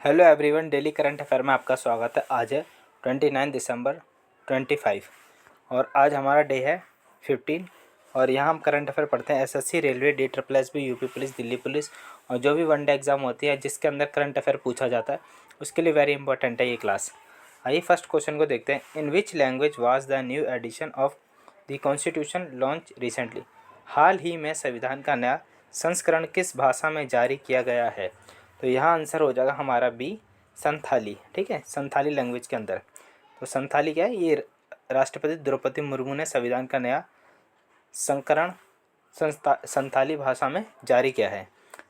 Hello everyone, daily current affair में आपका स्वागत है। आज है 29 दिसंबर 25 और आज हमारा डे है 15। और यहाँ हम करंट अफेयर पढ़ते हैं SSC, railway, DSSB, UP police, Delhi police और जो भी वनडे एग्जाम होती है जिसके अंदर करंट अफेयर पूछा जाता है उसके लिए वेरी इंपॉर्टेंट है ये क्लास। आइए फर्स्ट क्वेश्चन को देखते हैं। In which language was the new edition of the constitution launch recently. हाल ही में संविधान का नया संस्करण किस भाषा में जारी किया गया है? तो यहाँ आंसर हो जाएगा हमारा बी, संथाली। ठीक है, संथाली लैंग्वेज के अंदर। तो संथाली क्या है? ये राष्ट्रपति द्रौपदी मुर्मू ने संविधान का नया संस्करण संथाली भाषा में जारी किया है।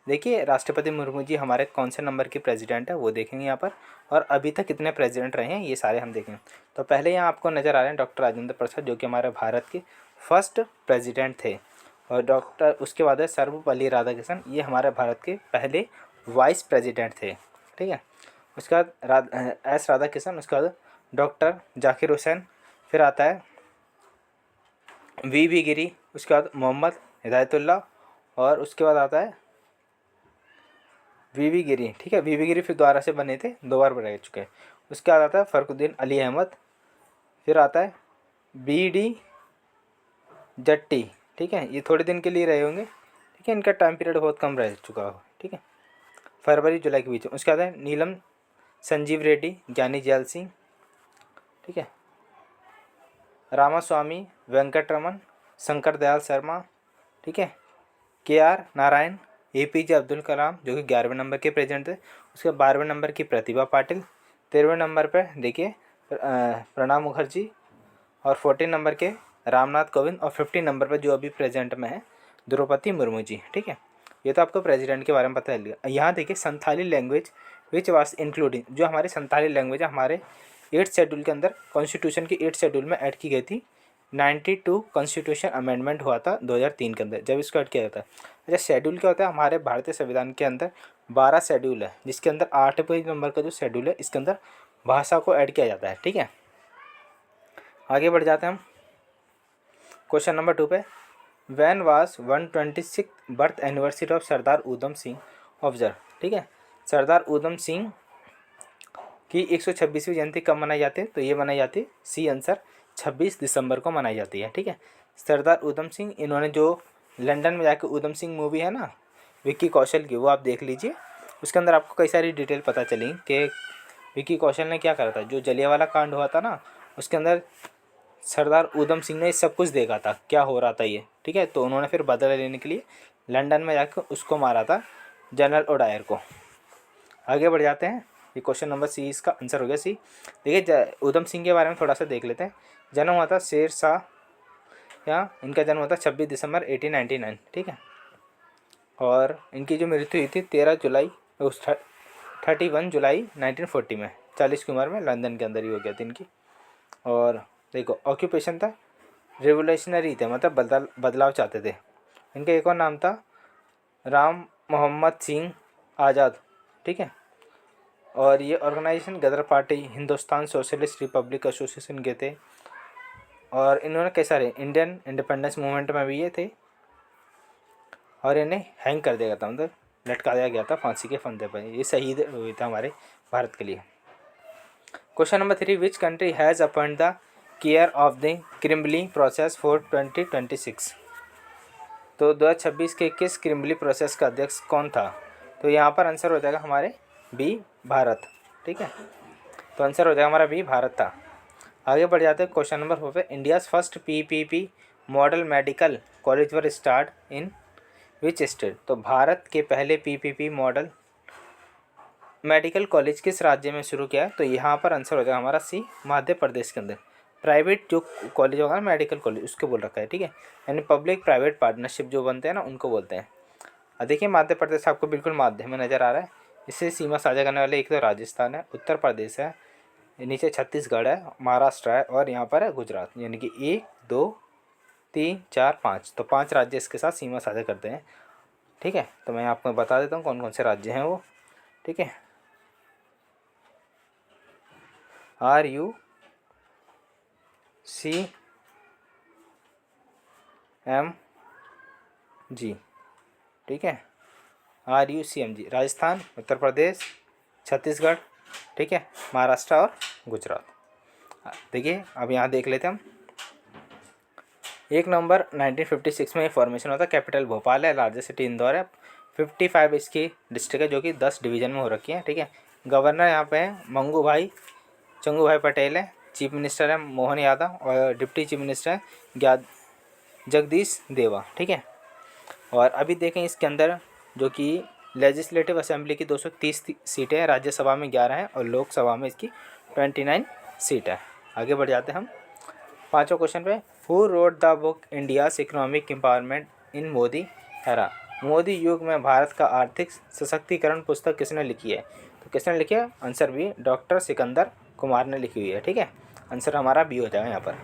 देखिए राष्ट्रपति मुर्मू जी हमारे कौन से नंबर की प्रेसिडेंट है वो देखेंगे यहाँ पर, और अभी तक कितने प्रेसिडेंट रहे हैं ये सारे हम देखेंगे। तो पहले यहाँ आपको नज़र आ रहे हैं डॉक्टर राजेंद्र प्रसाद, जो कि हमारे भारत के फर्स्ट प्रेसिडेंट थे। और डॉक्टर उसके बाद है सर्वपल्ली राधाकृष्णन, ये हमारे भारत के पहले वाइस प्रेसिडेंट थे। ठीक है, उसके बाद एस राधाकृष्णन, उसके बाद डॉक्टर जाकिर हुसैन, फिर आता है वी गिरी, उसके बाद मोहम्मद हिदायतुल्लाह, और उसके बाद आता है वी गिरी। ठीक है, वी गिरी फिर दोबारा से बने थे, 2 बार रह चुके हैं। उसके बाद आता है फ़खरुद्दीन अली अहमद, फिर आता है BD जट्टी। ठीक है, ये थोड़े दिन के लिए रहे होंगे। ठीक है, इनका टाइम पीरियड बहुत कम रह चुका हो। ठीक है, फरवरी जुलाई के बीच में। उसके बाद है नीलम संजीव रेड्डी, ज्ञानी जैल सिंह। ठीक है, रामास्वामी वेंकटरमन, शंकर दयाल शर्मा। ठीक है, KR नारायण, APJ अब्दुल कलाम जो कि 11वें नंबर के प्रेसिडेंट थे। उसके 12वें नंबर की प्रतिभा पाटिल, 13वें नंबर पर देखिए प्रणब मुखर्जी, और 14 नंबर के रामनाथ कोविंद, और 15 नंबर पर जो अभी प्रेसिडेंट में है द्रौपदी मुर्मू जी। ठीक है, ये तो आपको प्रेसिडेंट के बारे में पता है। यहाँ देखिए Santhali language which was including, जो हमारी संथाली लैंग्वेज है हमारे 8th शेड्यूल के अंदर, कॉन्स्टिट्यूशन के 8th शेड्यूल में ऐड की गई थी। 92 कॉन्स्टिट्यूशन अमेंडमेंट हुआ था 2003 के अंदर, जब इसको ऐड किया जाता है। अच्छा, शेड्यूल क्या होता है? हमारे भारतीय संविधान के अंदर 12 शेड्यूल है, जिसके अंदर 8वें नंबर का जो शेड्यूल है इसके अंदर भाषा को ऐड किया जाता है। ठीक है, आगे बढ़ जाते हैं हम क्वेश्चन नंबर 2 पे। When was 126 birth anniversary of Sardar Udham Singh observe. ठीक है, सरदार उधम सिंह की 126वीं जयंती कब मनाई जाती है? तो ये मनाई जाती है सी आंसर 26 दिसंबर को मनाई जाती है। ठीक है, सरदार उधम सिंह, इन्होंने जो लंदन में जाकर उधम सिंह मूवी है ना विक्की कौशल की, वो आप देख लीजिए। उसके अंदर आपको कई सारी डिटेल पता चली कि विक्की कौशल ने क्या करा था। जो जलियांवाला कांड हुआ था ना, उसके अंदर सरदार उधम सिंह ने सब कुछ देखा था क्या हो रहा था ये। ठीक है, तो उन्होंने फिर बदला लेने के लिए लंदन में जाकर उसको मारा था, जनरल ओडायर को। आगे बढ़ जाते हैं। ये क्वेश्चन नंबर सी, इसका आंसर हो गया सी। देखिए उधम सिंह के बारे में थोड़ा सा देख लेते हैं। जन्म हुआ था शेर शाह, या इनका जन्म हुआ था 26 दिसंबर 1899। ठीक है, और इनकी जो मृत्यु हुई थी 31 जुलाई 1940 में, 40 की उम्र में लंदन के अंदर ही हो गया था इनकी। और देखो ऑक्यूपेशन था रिवोल्यूशनरी थे, मतलब बदलाव चाहते थे। इनका एक और नाम था राम मोहम्मद सिंह आज़ाद। ठीक है, और ये organisation Ghadar party, Hindustan socialist republic association के थे। और इन्होंने कई सारे इंडियन इंडिपेंडेंस मूवमेंट में भी ये थे। और इन्हें हैंग कर दिया गया था, मतलब लटका दिया गया था फांसी के फंदे पर। ये शहीद हुए थे हमारे भारत के लिए। Question number 3, which country has appoint the care of the Kimberley process for 2026। तो 2026 के किस क्रिम्बली प्रोसेस का अध्यक्ष कौन था? तो यहाँ पर आंसर हो जाएगा हमारे बी, भारत। ठीक है, तो आंसर हो जाएगा हमारा बी, भारत था। आगे बढ़ जाते हैं क्वेश्चन नंबर 4 पे। India's first PPP model medical college were start in which state. तो भारत के पहले PPP मॉडल मेडिकल कॉलेज किस राज्य में शुरू किया है? तो यहाँ पर आंसर हो जाएगा हमारा सी, मध्य प्रदेश के अंदर। प्राइवेट जो कॉलेज होगा ना मेडिकल कॉलेज, उसको बोल रखा है। ठीक है, यानी पब्लिक प्राइवेट पार्टनरशिप जो बनते हैं ना उनको बोलते हैं। देखिए मध्य प्रदेश आपको बिल्कुल माध्य में नज़र आ रहा है। इससे सीमा साझा करने वाले एक तो राजस्थान है, उत्तर प्रदेश है, नीचे छत्तीसगढ़ है, महाराष्ट्र है, और यहाँ पर है गुजरात। यानी कि 1 2 3 4 5, तो 5 राज्य इसके साथ सीमा साझा करते हैं। ठीक है, तो मैं आपको बता देता हूँ कौन कौन से राज्य हैं वो। ठीक है, RUCMG। ठीक है, RUCMG, राजस्थान, उत्तर प्रदेश, छत्तीसगढ़, ठीक है, महाराष्ट्र और गुजरात। देखिए अब यहाँ देख लेते हैं हम। 1 नवंबर 1956 में ये फॉर्मेशन होता है। कैपिटल भोपाल है, लार्जेस्ट सिटी इंदौर है, 55 इसकी डिस्ट्रिक्ट है जो कि 10 डिवीज़न में हो रखी है, ठीक है। गवर्नर यहाँ पे है चंगू भाई पटेल है। चीफ मिनिस्टर है मोहन यादव और डिप्टी चीफ मिनिस्टर है जगदीश देवा, ठीक है। और अभी देखें इसके अंदर जो कि लेजिस्लेटिव असेंबली की 230 सीटें हैं, राज्यसभा में 11 हैं और लोकसभा में इसकी 29 सीट है। आगे बढ़ जाते हैं हम 5वें क्वेश्चन पे। Who wrote the book India's economic empowerment in Modi era? Modi युग में भारत का आर्थिक सशक्तिकरण पुस्तक किसने लिखी है? तो किसने लिखी है? Answer B, doctor Sikandar Kumar ने लिखी हुई है, ठीक है। आंसर हमारा बी हो जाएगा यहाँ पर।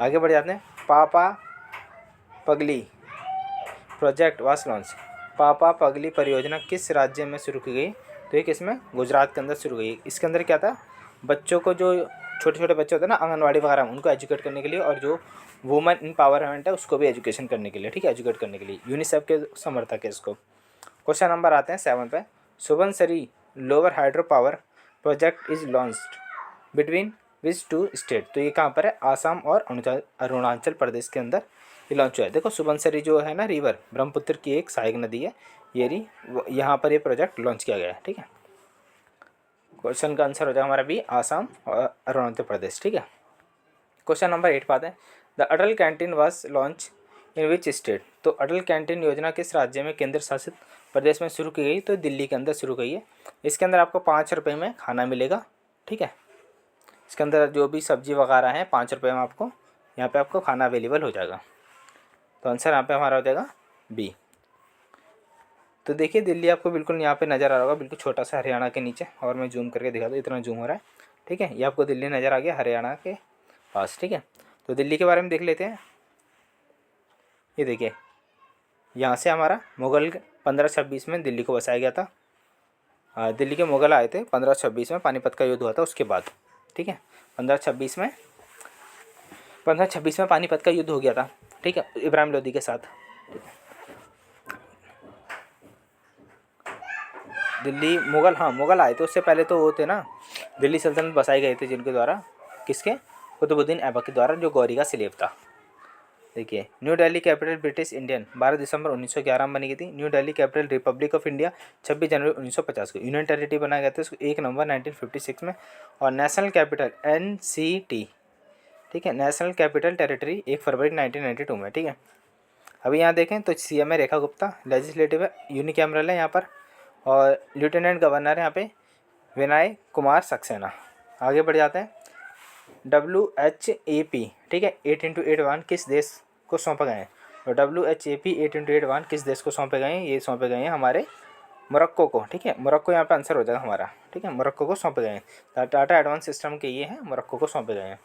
आगे बढ़ जाते हैं। पापा पगली प्रोजेक्ट वाज लॉन्च। पापा पगली परियोजना किस राज्य में शुरू की गई? तो ये किसमें? गुजरात के अंदर शुरू गई। इसके अंदर क्या था, बच्चों को जो छोटे छोटे बच्चे होते हैं ना आंगनवाड़ी वगैरह, उनको एजुकेट करने के लिए, और जो वुमेन एम्पावरमेंट है उसको भी एजुकेशन करने के लिए, ठीक है, एजुकेट करने के लिए। यूनिसेफ के समर्थक है इसको। क्वेश्चन नंबर आते हैं 7 पे। Subansiri lower hydro power project is launched between which 2 state? तो ये कहाँ पर है? आसाम और अरुणाचल प्रदेश के अंदर ये लॉन्च हुआ है। देखो सुबनसिरी जो है ना रिवर, ब्रह्मपुत्र की एक सहायक नदी है, यहाँ पर ये प्रोजेक्ट लॉन्च किया गया है, ठीक है। क्वेश्चन का आंसर हो जाएगा हमारा बी, आसाम और अरुणाचल प्रदेश, ठीक है। क्वेश्चन नंबर 8 पाते हैं। The Atal canteen was launch in which state? तो अटल कैंटीन योजना किस राज्य में केंद्र शासित प्रदेश में शुरू की गई? तो दिल्ली के अंदर शुरू की है। इसके अंदर आपको 5 रुपये में खाना मिलेगा, ठीक है। इसके अंदर जो भी सब्जी वगैरह है 5 रुपये में आपको यहाँ पे आपको खाना अवेलेबल हो जाएगा। तो आंसर यहाँ पे हमारा हो जाएगा बी। तो देखिए दिल्ली आपको बिल्कुल यहाँ पे नज़र आ रहा होगा, बिल्कुल छोटा सा हरियाणा के नीचे, और मैं जूम करके दिखा दूँ, इतना जूम हो रहा है, ठीक है। ये आपको दिल्ली नज़र आ गया हरियाणा के पास, ठीक है। तो दिल्ली के बारे में देख लेते हैं। ये देखिए यहाँ से हमारा मुगल 1526 में दिल्ली को बसाया गया था। दिल्ली के मुगल आए थे 1526 में, पानीपत का युद्ध हुआ था उसके बाद, ठीक है। 1526 में पानीपत का युद्ध हो गया था, ठीक है, इब्राहिम लोदी के साथ। दिल्ली मुगल आए थे, उससे पहले तो वो थे ना, दिल्ली सल्तनत बसाए गए थे जिनके द्वारा, किसके? कुतुबुद्दीन ऐबक के द्वारा, जो गौरी का स्लेव था। देखिए new Delhi capital British Indian 12 दिसंबर 1911 में बनी गई थी। New Delhi capital Republic of India 26 जनवरी 1950 को। यूनियन टेरिटरी बनाया गया था इसको 1 नवंबर 1956 में। और नेशनल कैपिटल NCT, ठीक है, नेशनल कैपिटल टेरिटरी 1 फरवरी 1992 में, ठीक है। अभी यहाँ देखें तो CM है रेखा गुप्ता, लेजिस्लेटिव है यूनिकैमरल है यहाँ पर, और लेफ्टिनेंट गवर्नर है यहाँ पे विनय कुमार सक्सेना। आगे बढ़ जाते हैं। WHAP, ठीक है, 8x8 वाहन किस देश को सौंपे गए हैं? तो WHAP 8x8 वाहन किस देश को सौंपे गए हैं? ये सौंपे गए हैं हमारे मोरक्को को, ठीक है। मोरक्को यहाँ पे आंसर हो जाएगा हमारा, ठीक है, मोरक्को को सौंपे गए हैं। टाटा एडवांस सिस्टम के ये हैं, मोरक्को को सौंपे गए हैं।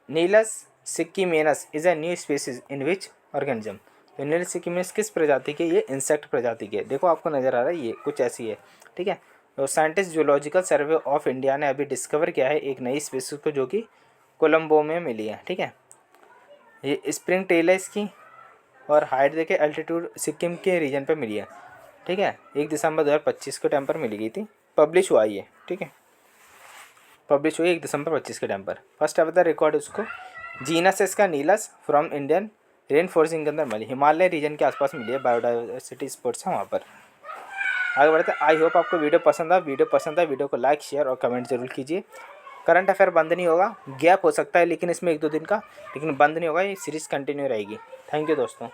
Nilus sikkimensis is a new species in which organism? तो नीलस सिक्किमेनस किस प्रजाति के? ये इंसेक्ट प्रजाति के। देखो आपको नज़र आ रहा है ये कुछ ऐसी है, ठीक है। तो scientist zoological survey of India ने अभी डिस्कवर किया है एक नई स्पीसीज को, जो कि कोलंबो में मिली है, ठीक है। ये स्प्रिंग टेल है इसकी, और हाइट देखे एल्टीट्यूड सिक्किम के रीजन पे मिली है, ठीक है। 1 दिसंबर 2025 के टाइम पर मिली गई थी, पब्लिश हुआ ये, ठीक है, पब्लिश हुई 1 दिसंबर 25 के टाइम पर। फर्स्ट एवर द रिकॉर्ड उसको जीनस इसका नीलस फ्रॉम इंडियन रेन फॉरेस्ट के अंदर मिली, हिमालय रीजन के आसपास मिली है, बायोडाइवर्सिटी स्पॉट्स है वहाँ पर। आगे बढ़ते हैं। आई होप आपको वीडियो पसंद आए। वीडियो को लाइक, शेयर और कमेंट जरूर कीजिए। करंट अफेयर बंद नहीं होगा, गैप हो सकता है लेकिन इसमें 1-2 दिन का, लेकिन बंद नहीं होगा, ये सीरीज़ कंटिन्यू रहेगी। थैंक यू दोस्तों।